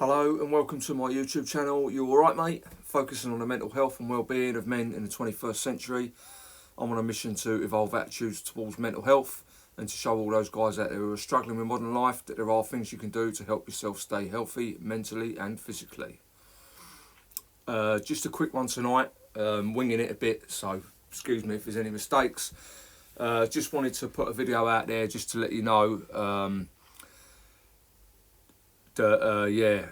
Hello and welcome to my YouTube channel. You alright, mate? Focusing on the mental health and well-being of men in the 21st century. I'm on a mission to evolve attitudes towards mental health and to show all those guys out there who are struggling with modern life that there are things you can do to help yourself stay healthy mentally and physically. Just a quick one tonight, winging it a bit, so excuse me if there's any mistakes. Just wanted to put a video out there just to let you know that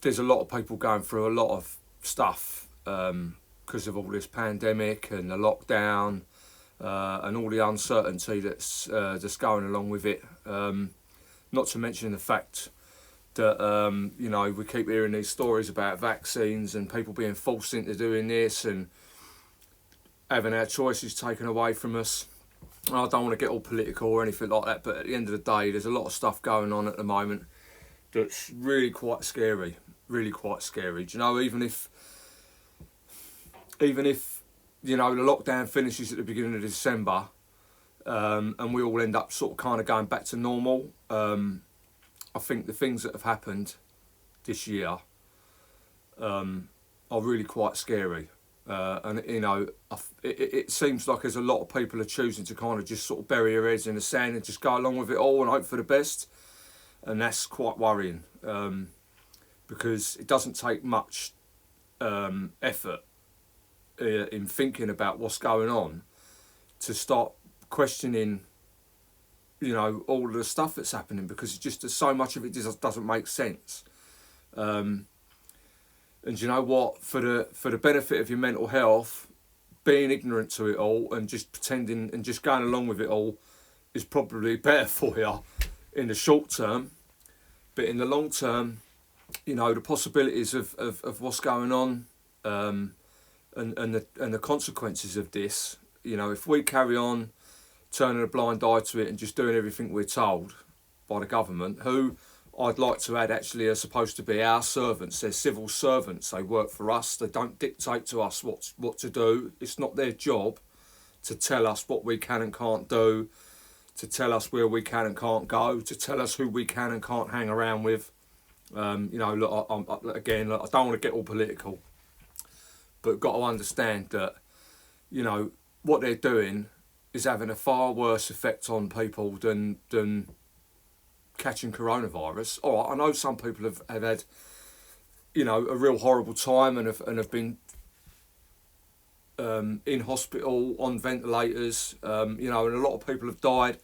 there's a lot of people going through a lot of stuff because of all this pandemic and the lockdown and all the uncertainty that's going along with it. Not to mention the fact that we keep hearing these stories about vaccines and people being forced into doing this and having our choices taken away from us. I don't want to get all political or anything like that, but at the end of the day, there's a lot of stuff going on at the moment that's really quite scary. Do you know, even if the lockdown finishes at the beginning of December and we all end up sort of kind of going back to normal, I think the things that have happened this year are really quite scary. And it seems like there's a lot of people are choosing to kind of just sort of bury their heads in the sand and just go along with it all and hope for the best. And that's quite worrying because it doesn't take much effort in thinking about what's going on to start questioning, all of the stuff that's happening, because so much of it just doesn't make sense. And you know what? For the benefit of your mental health, being ignorant to it all and just pretending and just going along with it all is probably better for you in the short term. But in the long term, the possibilities of what's going on and the consequences of this, if we carry on turning a blind eye to it and just doing everything we're told by the government, who I'd like to add actually are supposed to be our servants. They're civil servants. They work for us. They don't dictate to us what to do. It's not their job to tell us what we can and can't do, to tell us where we can and can't go, to tell us who we can and can't hang around with. Look, I don't want to get all political, but got to understand that, what they're doing is having a far worse effect on people than catching coronavirus. All right, I know some people have had, a real horrible time and have been in hospital on ventilators, and a lot of people have died.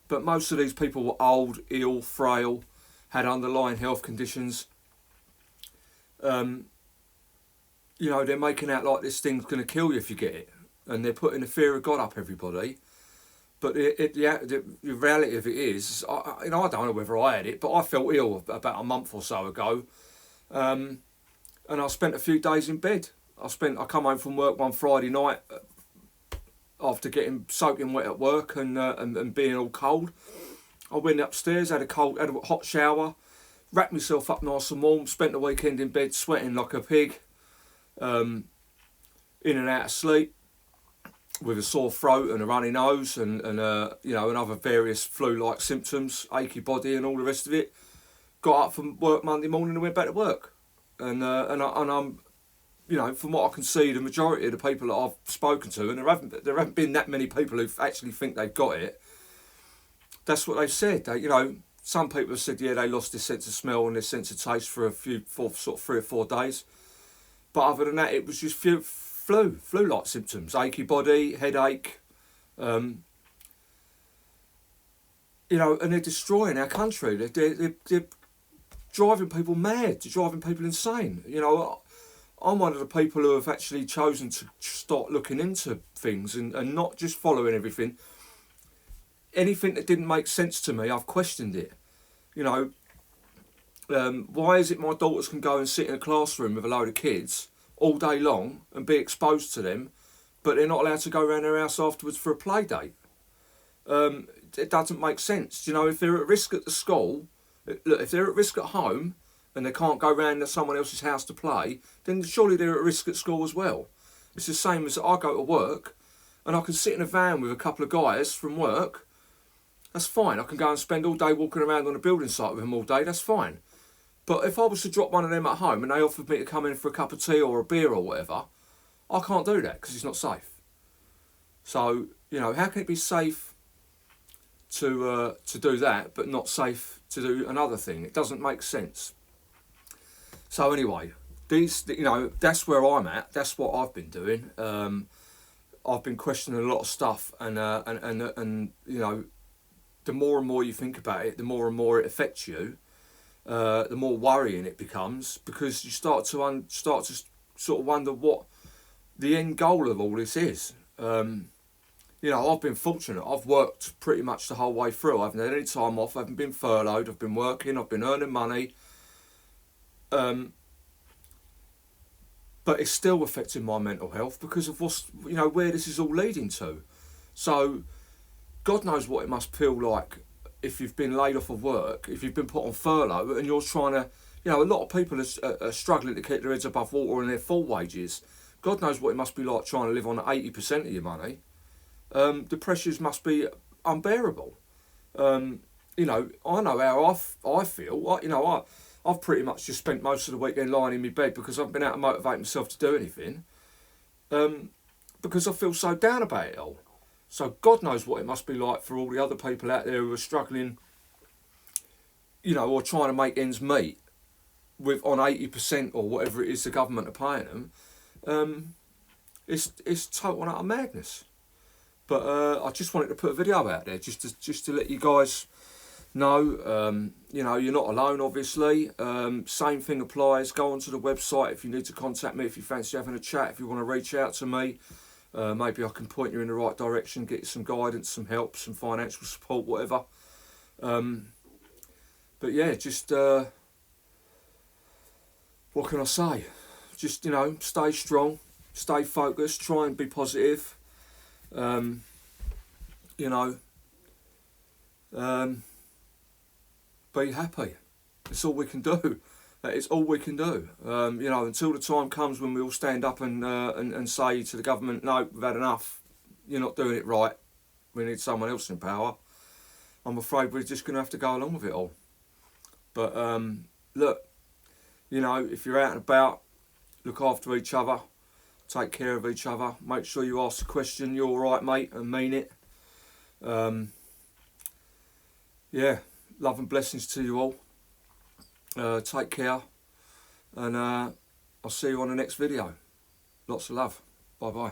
But most of these people were old, ill, frail, had underlying health conditions. They're making out like this thing's going to kill you if you get it. And they're putting the fear of God up everybody. But the reality of it is, I don't know whether I had it, but I felt ill about a month or so ago. And I spent a few days in bed. I come home from work one Friday night after getting soaking wet at work and being all cold. I went upstairs, had a hot shower, wrapped myself up nice and warm, spent the weekend in bed sweating like a pig, in and out of sleep, with a sore throat and a runny nose and other various flu-like symptoms, achy body and all the rest of it. Got up from work Monday morning and went back to work. And I'm, from what I can see, the majority of the people that I've spoken to, and there haven't been that many people who actually think they've got it. That's what they've said. Some people have said, they lost their sense of smell and their sense of taste for 3 or 4 days. But other than that, it was just flu-like symptoms, achy body, headache, and they're destroying our country. They're driving people mad, they're driving people insane. I'm one of the people who have actually chosen to start looking into things and not just following everything. Anything that didn't make sense to me, I've questioned it. Why is it my daughters can go and sit in a classroom with a load of kids all day long and be exposed to them, but they're not allowed to go around their house afterwards for a play date? It doesn't make sense. If they're at risk at the school, look, if they're at risk at home and they can't go round to someone else's house to play, then surely they're at risk at school as well. It's the same as I go to work and I can sit in a van with a couple of guys from work. That's fine. I can go and spend all day walking around on a building site with them all day. That's fine. But if I was to drop one of them at home and they offered me to come in for a cup of tea or a beer or whatever, I can't do that because it's not safe. So, you know, how can it be safe to do that, but not safe to do another thing? It doesn't make sense. So anyway, you know, that's where I'm at. That's what I've been doing. I've been questioning a lot of stuff, and you know, the more and more you think about it, the more and more it affects you. The more worrying it becomes, because you start to sort of wonder what the end goal of all this is. You know, I've been fortunate. I've worked pretty much the whole way through. I haven't had any time off. I haven't been furloughed. I've been working. I've been earning money. But it's still affecting my mental health because of what's, you know, where this is all leading to. So, God knows what it must feel like if you've been laid off of work, if you've been put on furlough, and you're trying to, you know, a lot of people are struggling to keep their heads above water and their full wages. God knows what it must be like trying to live on 80% of your money. The pressures must be unbearable. You know, I know how I feel. You know, I've pretty much just spent most of the weekend lying in my bed because I've been able to motivate myself to do anything. Because I feel so down about it all. So God knows what it must be like for all the other people out there who are struggling, you know, or trying to make ends meet with on 80% or whatever it is the government are paying them. It's total and utter madness. But I just wanted to put a video out there just to let you guys know. You know, you're not alone, obviously. Same thing applies. Go onto the website if you need to contact me, if you fancy having a chat, if you want to reach out to me. Maybe I can point you in the right direction, get you some guidance, some help, some financial support, whatever. But yeah, just what can I say? Just, you know, stay strong, stay focused, try and be positive. You know, be happy. It's all we can do. It's all we can do. You know, until the time comes when we all stand up and say to the government, no, we've had enough. You're not doing it right. We need someone else in power. I'm afraid we're just going to have to go along with it all. But look, you know, if you're out and about, look after each other. Take care of each other. Make sure you ask the question, "You all right, mate?" and mean it. Yeah, love and blessings to you all. Take care, and I'll see you on the next video. Lots of love. Bye bye.